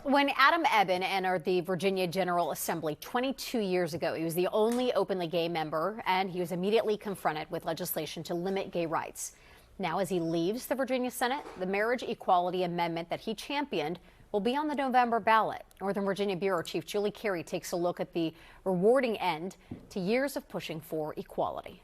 When Adam Ebbin entered the Virginia General Assembly 22 years ago, he was the only openly gay member, and he was immediately confronted with legislation to limit gay rights. Now, as he leaves the Virginia Senate, the marriage equality amendment that he championed will be on the November ballot. Northern Virginia Bureau Chief Julie Carey takes a look at the rewarding end to years of pushing for equality.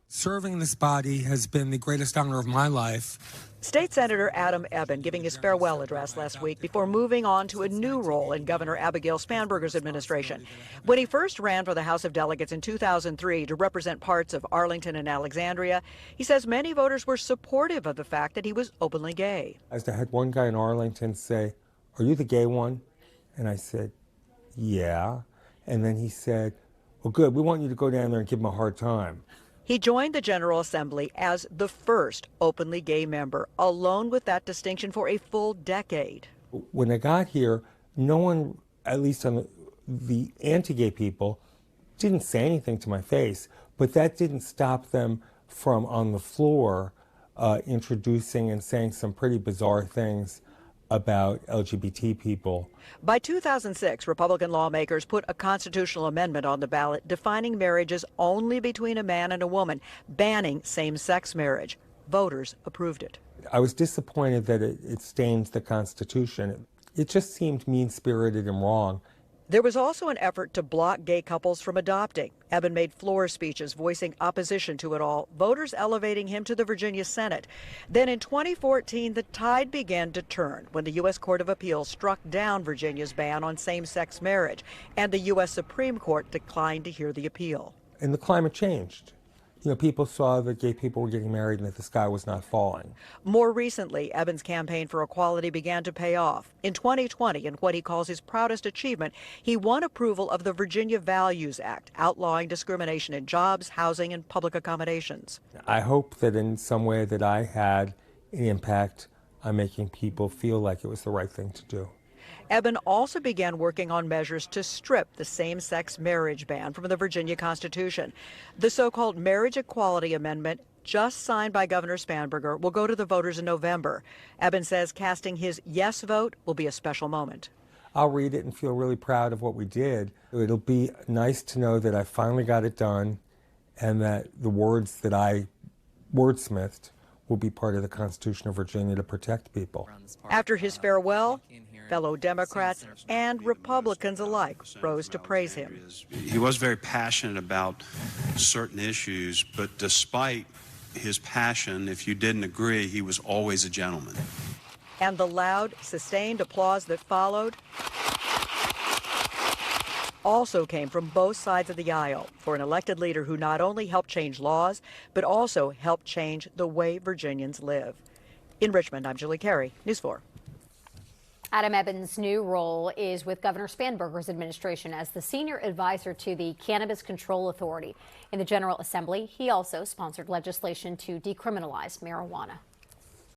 Serving this body has been the greatest honor of my life. State Senator Adam Ebbin giving his farewell address last week before moving on to a new role in Governor Abigail Spanberger's administration. When he first ran for the House of Delegates in 2003 to represent parts of Arlington and Alexandria, he says many voters were supportive of the fact that he was openly gay. I had one guy in Arlington say, "Are you the gay one?" And I said, "Yeah." And then he said, "Well, good, we want you to go down there and give him a hard time." He joined the General Assembly as the first openly gay member, alone with that distinction for a full decade. When I got here, no one, at least on the anti-gay people, didn't say anything to my face, but that didn't stop them from, on the floor, introducing and saying some pretty bizarre things about LGBT people. By 2006, Republican lawmakers put a constitutional amendment on the ballot defining marriages only between a man and a woman, banning same-sex marriage. Voters approved it. I was disappointed that it stains the Constitution. It just seemed mean-spirited and wrong. There was also an effort to block gay couples from adopting. Ebbin made floor speeches voicing opposition to it all, voters elevating him to the Virginia Senate. Then in 2014, the tide began to turn when the U.S. Court of Appeals struck down Virginia's ban on same-sex marriage, and the U.S. Supreme Court declined to hear the appeal. And the climate changed. You know, people saw that gay people were getting married and that the sky was not falling. More recently, Ebbin's campaign for equality began to pay off. In 2020, in what he calls his proudest achievement, he won approval of the Virginia Values Act, outlawing discrimination in jobs, housing, and public accommodations. I hope that in some way that I had an impact on making people feel like it was the right thing to do. Ebbin also began working on measures to strip the same-sex marriage ban from the Virginia Constitution. The so-called Marriage Equality Amendment, just signed by Governor Spanberger, will go to the voters in November. Ebbin says casting his yes vote will be a special moment. I'll read it and feel really proud of what we did. It'll be nice to know that I finally got it done and that the words that I wordsmithed will be part of the Constitution of Virginia to protect people. After his farewell, fellow Democrats and Republicans alike rose to praise him. He was very passionate about certain issues, but despite his passion, if you didn't agree, he was always a gentleman. And the loud, sustained applause that followed also came from both sides of the aisle for an elected leader who not only helped change laws, but also helped change the way Virginians live. In Richmond, I'm Julie Carey, News 4. Adam Ebbin's new role is with Governor Spanberger's administration as the senior advisor to the Cannabis Control Authority. In the General Assembly, he also sponsored legislation to decriminalize marijuana.